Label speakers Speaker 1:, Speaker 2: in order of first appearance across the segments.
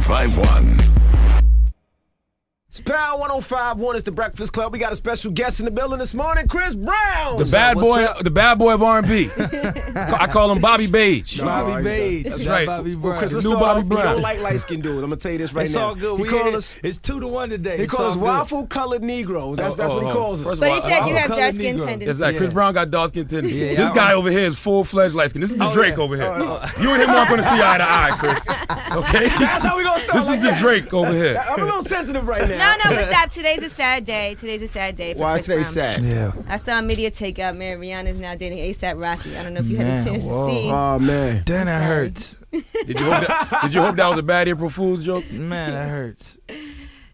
Speaker 1: 1051.
Speaker 2: It's Power 1051. It's the Breakfast Club. We got a special guest in the building this morning, Chris Brown.
Speaker 3: The bad boy of R&B. I call him Bobby Beige.
Speaker 4: Bobby Beige.
Speaker 3: That's right.
Speaker 4: Bobby Brown.
Speaker 2: Chris, let's
Speaker 3: New
Speaker 2: start
Speaker 3: Bobby
Speaker 2: off.
Speaker 3: Brown.
Speaker 2: You don't like light-skinned dudes. I'm going to tell you this right
Speaker 4: It's
Speaker 2: now.
Speaker 4: all good. It's 2-1 today.
Speaker 2: He calls us waffle-colored Negroes. That's what he calls us.
Speaker 5: But he said you have dark-skin tendencies.
Speaker 3: It's like Chris Brown got dark-skin tendencies.
Speaker 4: Yeah,
Speaker 3: this guy over here is full-fledged light-skin. This is the Drake over here. You and him aren't going to see eye to eye, Chris. Okay?
Speaker 2: That's how we going to start.
Speaker 3: This is the Drake over here.
Speaker 2: I'm a little sensitive right now.
Speaker 5: No, but stop. Today's a sad day. Today's a sad day for
Speaker 2: Why
Speaker 5: Chris
Speaker 2: today's
Speaker 5: Brown.
Speaker 2: sad?
Speaker 4: Yeah.
Speaker 5: I saw a media takeout, man. Rihanna's now dating ASAP Rocky. I don't know if you had a chance to see.
Speaker 2: Oh, man.
Speaker 4: Damn, that
Speaker 5: sorry.
Speaker 4: hurts.
Speaker 3: Did you hope that was a bad April Fool's joke?
Speaker 4: Man, that hurts.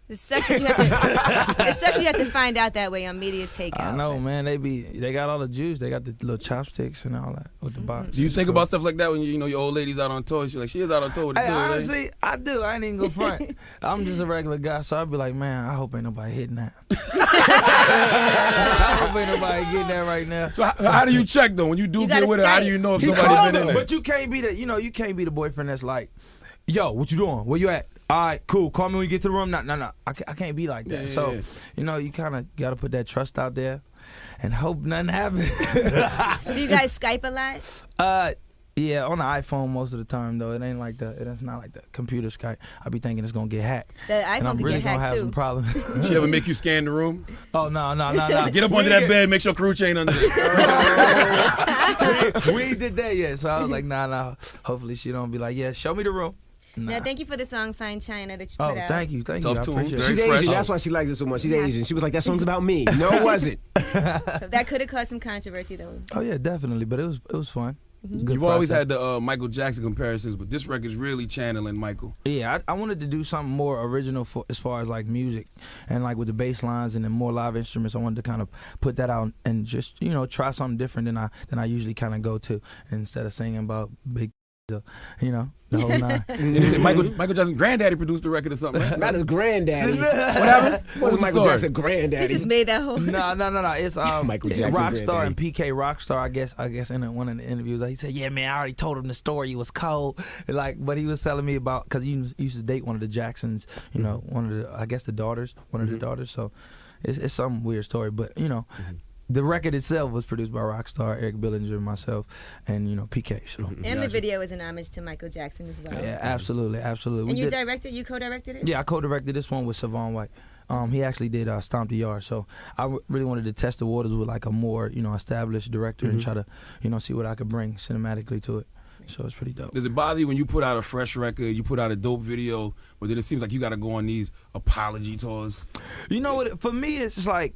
Speaker 5: It sucks that you have to find out that way on media takeout.
Speaker 4: I know, man. They got all the juice. They got the little chopsticks and all that with the box.
Speaker 3: Do you think about stuff like that when your old lady's out on tour? She's like, she is out on tour with the
Speaker 4: Hey,
Speaker 3: dude.
Speaker 4: honestly, I do. I ain't even go front. I'm just a regular guy, so I'd be like, man, I hope ain't nobody hitting that. I hope ain't nobody getting that right now.
Speaker 3: So how do you check though when you do
Speaker 5: You
Speaker 3: get
Speaker 5: gotta
Speaker 3: with her? How do
Speaker 5: Skype.
Speaker 3: you know if
Speaker 4: He
Speaker 3: somebody
Speaker 4: called
Speaker 3: been in
Speaker 4: her,
Speaker 3: there?
Speaker 4: but you can't be you can't be the boyfriend that's like, yo, what you doing? Where you at? All right, cool. Call me when you get to the room. No. I can't be like that.
Speaker 3: Yeah,
Speaker 4: so,
Speaker 3: yeah.
Speaker 4: You kind of got to put that trust out there and hope nothing happens.
Speaker 5: Do you guys Skype a lot?
Speaker 4: Yeah, on the iPhone most of the time though. It ain't like it's not like the computer Skype. I be thinking it's gonna get hacked.
Speaker 5: The
Speaker 4: And
Speaker 5: iPhone
Speaker 4: I'm
Speaker 5: could
Speaker 4: really
Speaker 5: get
Speaker 4: gonna
Speaker 5: hacked
Speaker 4: have
Speaker 5: too.
Speaker 4: some problems.
Speaker 3: She ever make you scan the room?
Speaker 4: Oh no.
Speaker 3: Get up under that bed, make sure crew chain under it.
Speaker 4: We ain't did that yet, so I was like, nah. Hopefully she don't be like, yeah, show me the room. Nah.
Speaker 5: Now, thank you for the song "Fine China" that you put
Speaker 4: Oh,
Speaker 5: out.
Speaker 4: thank you.
Speaker 3: Tough
Speaker 4: I
Speaker 3: tune.
Speaker 4: appreciate
Speaker 3: Very
Speaker 2: She's
Speaker 3: fresh.
Speaker 2: Asian. That's why she likes it so much. She's
Speaker 5: Yeah.
Speaker 2: Asian. She was like, that song's about me. No, it wasn't.
Speaker 5: That could have caused some controversy, though.
Speaker 4: Oh yeah, definitely. But it was fun. Good
Speaker 3: You've always
Speaker 4: process.
Speaker 3: had the Michael Jackson comparisons, but this record's really channeling Michael.
Speaker 4: Yeah, I wanted to do something more original as far as like music and like with the bass lines and then more live instruments. I wanted to kind of put that out and just try something different than I usually kind of go to instead of singing about big, the whole nine.
Speaker 3: Michael Jackson's granddaddy produced the record or something. Right?
Speaker 2: Not his granddaddy.
Speaker 3: What happened?
Speaker 2: What was
Speaker 3: the
Speaker 2: Michael
Speaker 3: story?
Speaker 2: Jackson
Speaker 5: You
Speaker 2: granddaddy?
Speaker 5: just made that whole.
Speaker 4: No. It's
Speaker 2: Michael Jackson
Speaker 4: Rockstar and
Speaker 2: granddaddy.
Speaker 4: PK Rockstar. I guess in one of the interviews, he said, "Yeah, man, I already told him the story. It was cold." But he was telling me about because he used to date one of the Jacksons. One of the daughters. One of the daughters. So it's some weird story, but The record itself was produced by Rockstar, Eric Billinger, myself, and PK. So.
Speaker 5: And the video is an homage to Michael Jackson as well.
Speaker 4: Yeah, absolutely.
Speaker 5: And you co-directed it?
Speaker 4: Yeah, I co-directed this one with Savon White. He actually did Stomp the Yard, so I really wanted to test the waters with like a more established director and try to see what I could bring cinematically to it. So it's pretty dope.
Speaker 3: Does it bother you when you put out a fresh record, you put out a dope video, but then it seems like you got to go on these apology tours?
Speaker 4: You know what? For me, it's just like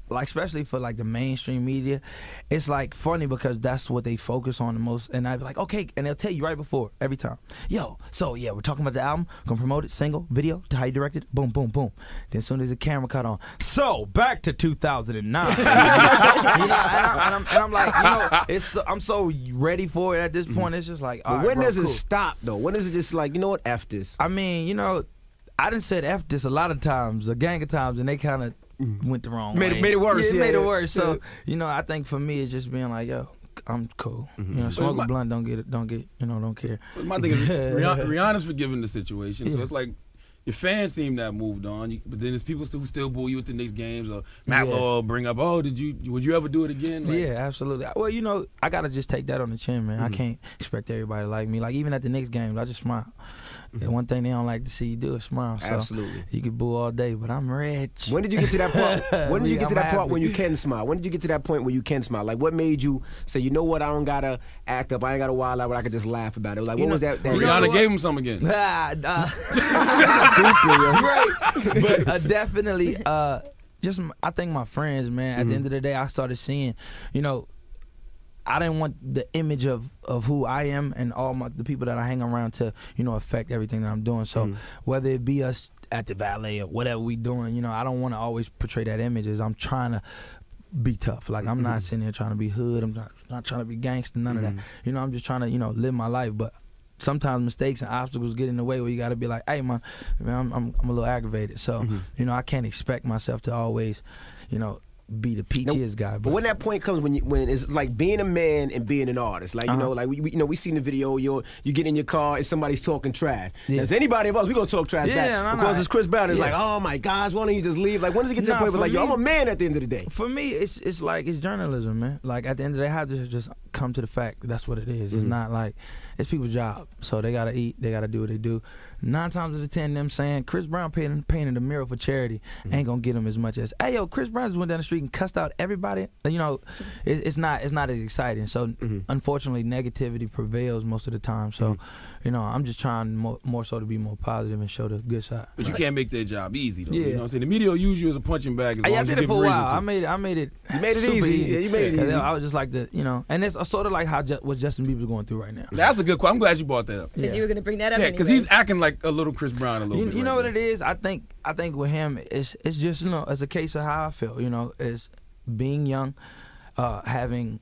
Speaker 4: like especially for like the mainstream media, it's like funny because that's what they focus on the most. And I'd be like, okay, and they'll tell you right before every time, yo. So yeah, we're talking about the album, gonna promote it, single, video, to how you directed, boom, boom, boom. Then as soon as the camera cut on, so back to 2009. and I'm like, I'm so ready for it at this point. It's just like, all right,
Speaker 2: When
Speaker 4: bro,
Speaker 2: does it
Speaker 4: cool.
Speaker 2: stop though? When is it just like, you know what, F this?
Speaker 4: I mean, I done said F this a lot of times, a gang of times, and they kind of went the wrong way.
Speaker 2: Made it worse.
Speaker 4: Yeah,
Speaker 2: Yeah,
Speaker 4: made it
Speaker 2: yeah.
Speaker 4: worse. So, I think for me, it's just being like, yo, I'm cool. Smoke a blunt, don't care.
Speaker 3: But my thing is, Rihanna's forgiving the situation, so it's like your fans seem to have moved on, but then there's people who still boo you at the Knicks games, or Matt Law will bring up, would you ever do it again? Like,
Speaker 4: Yeah, absolutely. Well, I gotta just take that on the chin, man. I can't expect everybody to like me. Like even at the Knicks games, I just smile. The one thing they don't like to see you do is smile. So
Speaker 2: Absolutely.
Speaker 4: you can boo all day, but I'm rich.
Speaker 2: When did you get to that part? When did you get to
Speaker 4: I'm
Speaker 2: that part when
Speaker 4: happy.
Speaker 2: you can smile? When did you get to that point where you can smile? Like, what made you say, you know what, I don't gotta act up, I ain't gotta wild out, but I could just laugh about it? Like, what was that?
Speaker 3: Rihanna gave him some again.
Speaker 4: Stupid, right? But definitely, I think my friends, man. At the end of the day, I started seeing, I didn't want the image of who I am and all the people that I hang around to, affect everything that I'm doing. So whether it be us at the valet or whatever we doing, I don't want to always portray that image as I'm trying to be tough. Like I'm not sitting here trying to be hood. I'm not trying to be gangster. None of that. I'm just trying to live my life. But sometimes mistakes and obstacles get in the way where you got to be like, hey man, I'm a little aggravated. So I can't expect myself to always, be the peachiest guy.
Speaker 2: But when that point comes, when it's like being a man and being an artist, like you know, like we seen the video, you get in your car and somebody's talking trash. Yeah. As anybody of us, we gonna talk trash back because it's Chris Brown. It's like, oh my gosh, why don't you just leave? Like when does it get to the point where like, yo, I'm a man at the end of the day?
Speaker 4: For me, it's like it's journalism, man. Like at the end of the day, I have to just come to the fact that's what it is. It's not like it's people's job, so they gotta eat, they gotta do what they do. 9 times out of 10, them saying Chris Brown painted a mural for charity ain't gonna get him as much as, hey yo, Chris Brown just went down the street and cussed out everybody. You know, it's not as exciting. So unfortunately, negativity prevails most of the time. So, you know, I'm just trying more so to be more positive and show the good side.
Speaker 3: But you can't make their job easy though. You know what I'm saying? The media will use you as a punching bag. As long
Speaker 4: I
Speaker 3: as
Speaker 4: did
Speaker 3: you
Speaker 4: it for a while.
Speaker 3: to.
Speaker 4: I made it.
Speaker 2: You made it easy. Yeah, you made it easy.
Speaker 4: I was just like you know, and it's sort of like what Justin Bieber's going through right now.
Speaker 3: That's a good question. I'm glad you brought that up.
Speaker 5: Because you were gonna bring that up.
Speaker 3: Yeah, because he's acting like a little Chris Brown a little bit.
Speaker 4: You know what it is? I think with him, it's just, you know, it's a case of how I feel. You know, it's being young, having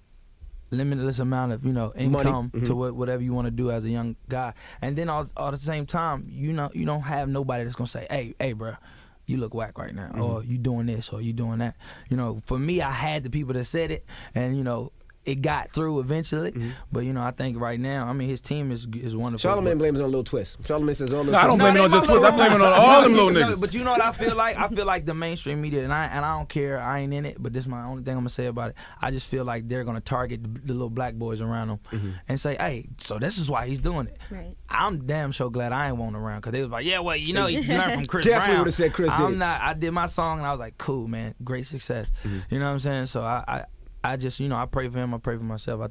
Speaker 4: limitless amount of, you know, income to whatever you want to do as a young guy, and then all at the same time, you know, you don't have nobody that's gonna say, hey, bro, you look whack right now, or you doing this, or you doing that. You know, for me, I had the people that said it, and you know, it got through eventually, but you know, I think right now, I mean, his team is wonderful.
Speaker 2: Charlamagne blames it on Lil Twist. Charlamagne says all.
Speaker 3: No, I don't blame it on just Twist. I blame it on all them little niggas.
Speaker 4: But you know what I feel like? I feel like the mainstream media, and I don't care. I ain't in it, but this is my only thing I'm gonna say about it. I just feel like they're gonna target the little black boys around them and say, hey, so this is why he's doing it.
Speaker 5: Right.
Speaker 4: I'm damn sure glad I ain't want around, because they was like, yeah, well, you know, you learned from Chris
Speaker 2: Definitely
Speaker 4: Brown.
Speaker 2: would have said Chris did.
Speaker 4: I'm not. I did my song, and I was like, cool, man, great success. You know what I'm saying? So I just, you know, I pray for him. I pray for myself. I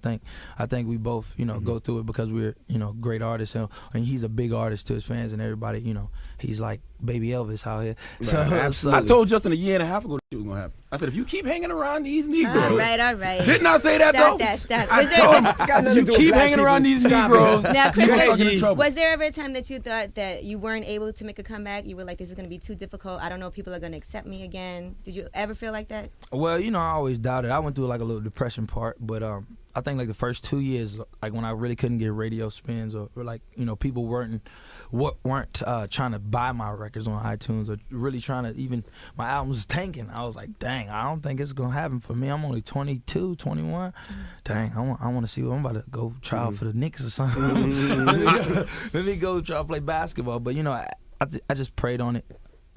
Speaker 4: think we both, you know, go through it because we're, you know, great artists. And he's a big artist to his fans and everybody. You know, he's like baby Elvis out here.
Speaker 2: Right.
Speaker 4: So
Speaker 3: I told Justin a year and a half ago that shit was gonna happen. I said, if you keep hanging around these Negroes,
Speaker 5: all right.
Speaker 3: Didn't I say that though?
Speaker 5: Stop.
Speaker 3: I told him, you keep hanging around these Negroes.
Speaker 5: Now, Chris,
Speaker 3: you're gonna get in trouble.
Speaker 5: was there ever a time that you thought that you weren't able to make a comeback? You were like, this is gonna be too difficult. I don't know if people are gonna accept me again. Did you ever feel like that?
Speaker 4: Well, you know, I always doubted. I went through like a little depression part, but I think like the first 2 years, like when I really couldn't get radio spins or like, you know, people weren't trying to buy my records on iTunes or really trying to, even my albums was tanking. I was like, dang, I don't think it's gonna happen for me. I'm only 22, 21. Dang, I want to see what I'm about to go try out for the Knicks or something. Let me go try to play basketball. But you know, I just prayed on it.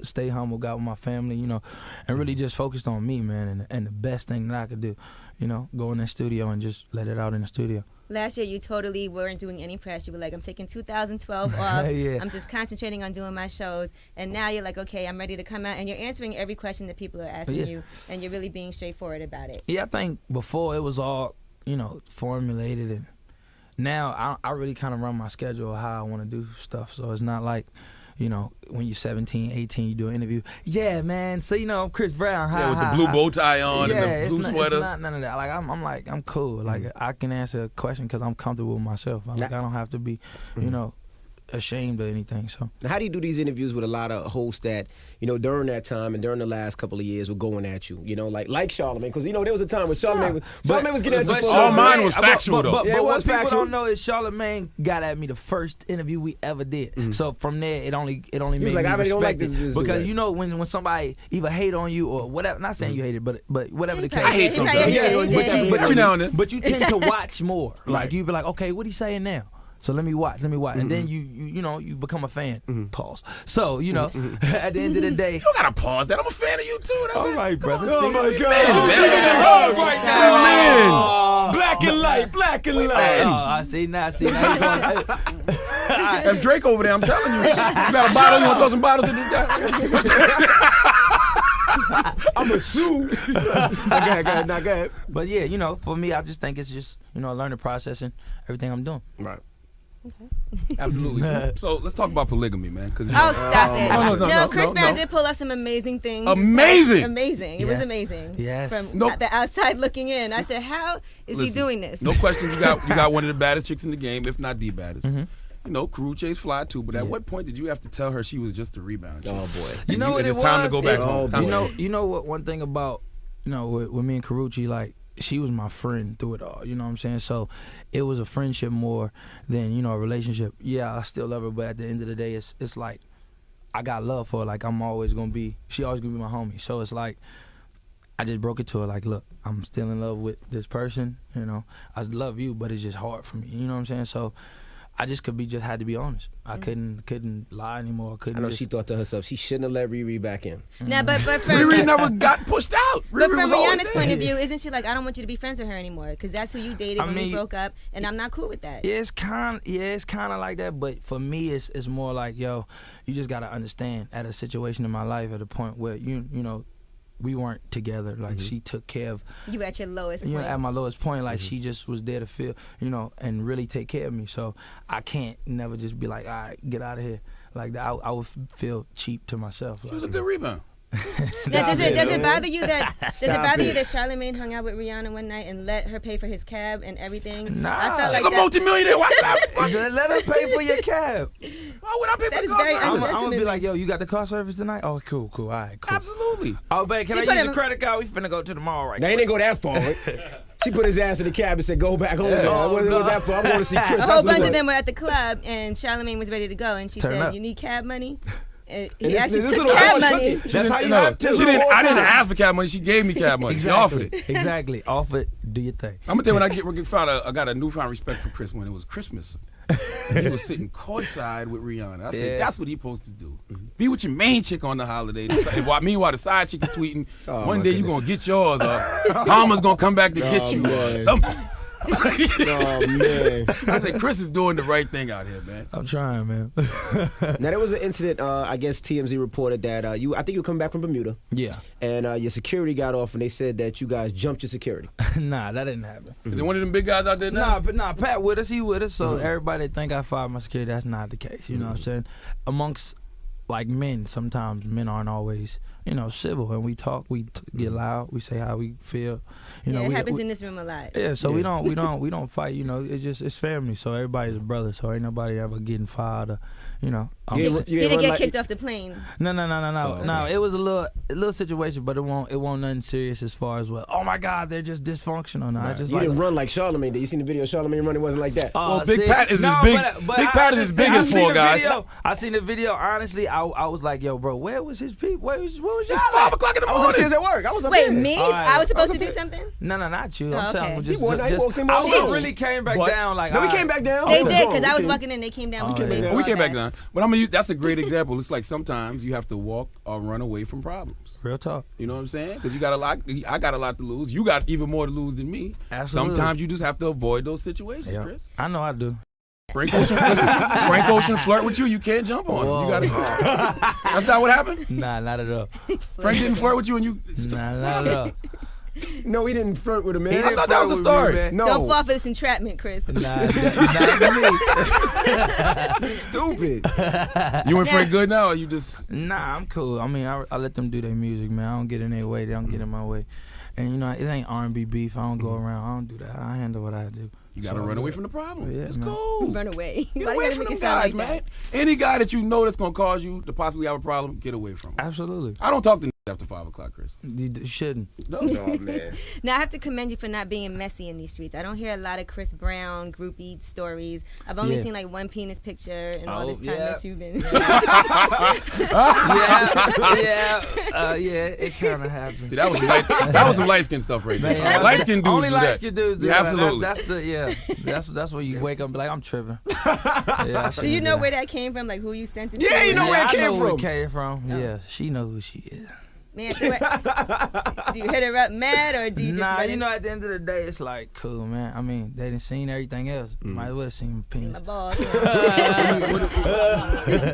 Speaker 4: Stay humble, got with my family, you know, and really just focused on me, man, and the best thing that I could do, you know, go in the studio and just let it out in the studio.
Speaker 5: Last year, you totally weren't doing any press. You were like, I'm taking 2012 off.
Speaker 4: Yeah.
Speaker 5: I'm just concentrating on doing my shows. And now you're like, okay, I'm ready to come out. And you're answering every question that people are asking you. And you're really being straightforward about it.
Speaker 4: Yeah, I think before it was all, you know, formulated. And now I really kind of run my schedule how I want to do stuff. So it's not like, you know, when you're 17, 18, you do an interview. Yeah, man. So, you know, I'm Chris Brown.
Speaker 3: With the blue bow tie on and the blue sweater.
Speaker 4: It's not none of that. Like, I'm cool. Like, I can answer a question because I'm comfortable with myself. Like, I don't have to be, you know, ashamed of anything. So
Speaker 2: now, how do you do these interviews with a lot of hosts that, you know, during that time and during the last couple of years were going at you, you know, like Charlamagne, because you know there was a time when Charlamagne was getting at you.
Speaker 3: All mine was factual though.
Speaker 4: But what people don't know is Charlamagne got at me the first interview we ever did. So from there it only made me respect because you know when somebody either hate on you or whatever. Not saying you hate it, but whatever the case.
Speaker 3: I hate something. But you know,
Speaker 4: but you tend to watch more. Like you be like, okay, what he saying now? So let me watch, and then you know, you become a fan. Pause. So you know, at the end of the day,
Speaker 3: you don't gotta pause that. I'm a fan of you too.
Speaker 4: All right, brother.
Speaker 2: Oh my God,
Speaker 3: man.
Speaker 2: Black and light.
Speaker 4: I see now.
Speaker 3: That's Drake over there. I'm telling you. You got a bottle? You want to throw some bottles at this guy?
Speaker 2: I'm a sue. Go ahead.
Speaker 4: But yeah, you know, for me, I just think it's just, you know, learning process and everything I'm doing.
Speaker 2: Right.
Speaker 5: Okay.
Speaker 3: Absolutely. So let's talk about polygamy, man.
Speaker 5: Stop it.
Speaker 3: No,
Speaker 5: Chris Brown did pull off some amazing things.
Speaker 3: Amazing.
Speaker 5: It was amazing.
Speaker 4: Yes.
Speaker 5: From the outside looking in, I said, how is he doing this?
Speaker 3: No question. You got one of the baddest chicks in the game, if not the baddest. You know, Karuche's fly too, but at what point did you have to tell her she was just a rebound chick?
Speaker 2: Oh boy.
Speaker 4: You know what it was?
Speaker 3: It's time to go back home.
Speaker 4: You know what? One thing about, you know, with me and Karuchi, like, she was my friend through it all, you know what I'm saying? So it was a friendship more than, you know, a relationship. Yeah, I still love her, but at the end of the day, it's like I got love for her. Like, she always gonna be my homie. So it's like I just broke it to her like, look, I'm still in love with this person. You know, I love you, but it's just hard for me. You know what I'm saying? So I just had to be honest. I couldn't lie anymore.
Speaker 2: I know she thought to herself, she shouldn't have let Riri back in.
Speaker 5: Now, but for
Speaker 3: Riri never got pushed out.
Speaker 5: But from Rihanna's point of view, isn't she like, I don't want you to be friends with her anymore because that's who you dated when we broke up, and I'm not cool with that.
Speaker 4: Yeah, it's kind of like that. But for me, it's more like, yo, you just gotta understand at a situation in my life at a point where you know. We weren't together. Like she took care of.
Speaker 5: You were at your lowest point.
Speaker 4: You know, at my lowest point. Like she just was there to feel, you know, and really take care of me. So I can't never just be like, all right, get out of here. Like that, I would feel cheap to myself.
Speaker 3: She was a good rebound.
Speaker 5: Now, does it bother you that Charlamagne hung out with Rihanna one night and let her pay for his cab and everything?
Speaker 4: Nah,
Speaker 3: she's a multimillionaire. Watch
Speaker 4: that. Let her pay for your cab.
Speaker 3: Why would I pay for the car service?
Speaker 4: I'm gonna be like, yo, you got the car service tonight? Oh, cool. All right, cool.
Speaker 3: Absolutely.
Speaker 4: Oh, babe, can I use your credit card? We finna go to the mall right now.
Speaker 2: They didn't go that far. Right? She put his ass in the cab and said, go back home. I wasn't go that far. I'm going to see Chris.
Speaker 5: A whole bunch of them were at the club, and Charlamagne was ready to go, and she said, you need cab money? He actually took cab money.
Speaker 4: That's how you have to.
Speaker 3: I didn't ask for cab money. She gave me cab money.
Speaker 4: Exactly.
Speaker 3: She offered it.
Speaker 4: Exactly. Offered. Do your thing.
Speaker 3: I'm gonna tell you when I got a newfound respect for Chris when it was Christmas. He was sitting courtside with Rihanna. I said, that's what he's supposed to do. Be with your main chick on the holiday. Meanwhile, the side chick is tweeting, one day you're going to get yours, or Palmer's going to come back to get you.
Speaker 2: Oh, man.
Speaker 3: I said, Chris is doing the right thing out here, man.
Speaker 4: I'm trying, man.
Speaker 2: Now, there was an incident, I guess TMZ reported that I think you were coming back from Bermuda.
Speaker 4: Yeah.
Speaker 2: And your security got off, and they said that you guys jumped your security.
Speaker 4: Nah, that didn't happen.
Speaker 3: Is there one of them big guys out there now?
Speaker 4: Nah, Pat with us, he with us. So everybody think I fired my security. That's not the case. You know what I'm saying? Amongst like men, sometimes men aren't always, you know, civil, and we talk, get loud, we say how we feel. You know,
Speaker 5: it happens in this room a lot.
Speaker 4: Yeah, so we don't fight. You know, it's family. So everybody's a brother. So ain't nobody ever getting fired or, you know.
Speaker 5: He didn't get kicked off the plane.
Speaker 4: No. It was a little situation, but it won't nothing serious as far as oh my God, they're just dysfunctional. Right.
Speaker 2: You didn't run like Charlamagne did. You seen the video of Charlamagne running? It wasn't like that.
Speaker 3: Well, Big Pat is as big as four guys.
Speaker 4: I seen the video. Honestly, I was like, yo, bro, where was his people? Where was y'all?
Speaker 3: It's 5 o'clock in the morning.
Speaker 2: I was at work. I was up
Speaker 5: Wait,
Speaker 2: there.
Speaker 5: me? I was supposed to do something?
Speaker 4: No, not you.
Speaker 5: I'm
Speaker 4: telling you, just
Speaker 2: I
Speaker 4: really came back down. Like,
Speaker 2: no, we came back down.
Speaker 5: They did, because I was walking in. They came down with some baseball
Speaker 3: We came back
Speaker 5: bats.
Speaker 3: down. But that's a great example. It's like sometimes you have to walk or run away from problems.
Speaker 4: Real talk.
Speaker 3: You know what I'm saying? Because you got a lot. I got a lot to lose. You got even more to lose than me.
Speaker 4: Absolutely.
Speaker 3: Sometimes you just have to avoid those situations, Chris.
Speaker 4: I know I do.
Speaker 3: Frank Ocean flirt with you. You can't jump on him. You got to. That's not what happened.
Speaker 4: Nah, not at all.
Speaker 3: Frank didn't flirt with you, and you.
Speaker 4: Nah, not at all.
Speaker 2: No, he didn't flirt with a man.
Speaker 3: I thought that was the story.
Speaker 2: No.
Speaker 5: Don't fall for this entrapment, Chris.
Speaker 4: Nah,
Speaker 2: Stupid.
Speaker 3: You and Frank good now, or you just?
Speaker 4: Nah, I'm cool. I mean, I let them do their music, man. I don't get in their way. They don't get in my way. And you know, it ain't R&B beef. I don't go around. I don't do that. I handle what I do.
Speaker 3: You gotta run away from the problem.
Speaker 4: Yeah,
Speaker 3: it's
Speaker 4: man.
Speaker 3: cool.
Speaker 5: Run away.
Speaker 3: Get away from them guys, man. Any guy that you know that's gonna cause you to possibly have a problem, get away from him.
Speaker 4: Absolutely.
Speaker 3: I don't talk to after 5 o'clock, Chris.
Speaker 4: You shouldn't.
Speaker 2: No, man.
Speaker 5: Now I have to commend you for not being messy in these streets. I don't hear a lot of Chris Brown groupie stories. I've only seen like one penis picture in all this time that you've been.
Speaker 4: It kind of happens.
Speaker 3: See, that was some light skin stuff right there. Light skin dudes
Speaker 4: only
Speaker 3: do
Speaker 4: light
Speaker 3: that.
Speaker 4: skin dudes do
Speaker 3: Absolutely.
Speaker 4: That's where you wake up and be like, I'm tripping.
Speaker 5: Do you know where that came from? Like who you sent it to?
Speaker 2: Yeah, you know where it came from.
Speaker 4: I know where it came from. Yeah, she knows who she is.
Speaker 5: Man, so do you hit her up mad or do you just let
Speaker 4: you know, at the end of the day, it's like, cool, man. I mean, they didn't seen everything else. Might as well seen penis.
Speaker 5: See my balls.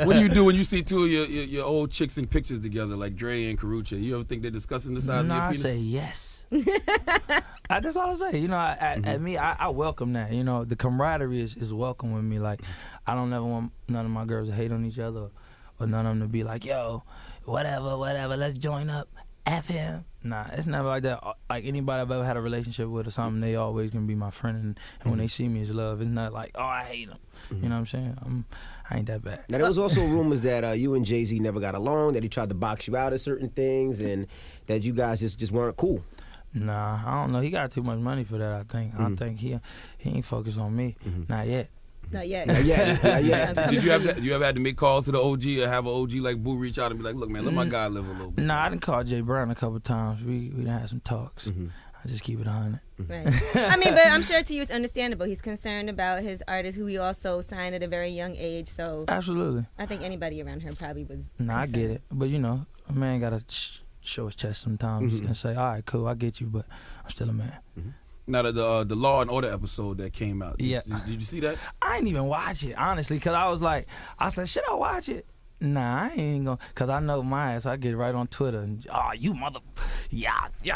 Speaker 3: What do you do when you see two of your old chicks in pictures together, like Dre and Karucha? You ever think they're discussing the size of your penis?
Speaker 4: I say yes. That's all I say. You know, at me, I welcome that. You know, the camaraderie is welcome with me. Like, I don't ever want none of my girls to hate on each other or none of them to be like, yo, whatever, let's join up. F him. Nah, it's never like that. Like anybody I've ever had a relationship with or something, they always gonna be my friend. And when they see me, it's love. It's not like, oh, I hate him. You know what I'm saying? I ain't that bad.
Speaker 2: Now, there was also rumors that you and Jay-Z never got along, that he tried to box you out of certain things, and that you guys just weren't cool.
Speaker 4: Nah, I don't know. He got too much money for that, I think. I think he ain't focused on me. Not yet.
Speaker 5: Not yet.
Speaker 2: Not yet.
Speaker 3: Did you ever had to make calls to the OG or have an OG like Boo reach out and be like, look, man, let my guy live a little bit?
Speaker 4: Nah, I done called Jay Brown a couple times. We done had some talks. I just keep it 100.
Speaker 5: Right. I mean, but I'm sure to you it's understandable. He's concerned about his artist who he also signed at a very young age. So
Speaker 4: absolutely.
Speaker 5: I think anybody around her probably was
Speaker 4: Nah, concerned. I get it. But, you know, a man got to show his chest sometimes and say, all right, cool, I get you, but I'm still a man.
Speaker 3: Now, the Law and Order episode that came out, did you see that?
Speaker 4: I didn't even watch it, honestly, because I said, should I watch it? Nah, I ain't gonna, because I know my ass. I get right on Twitter and, you mother, yeah,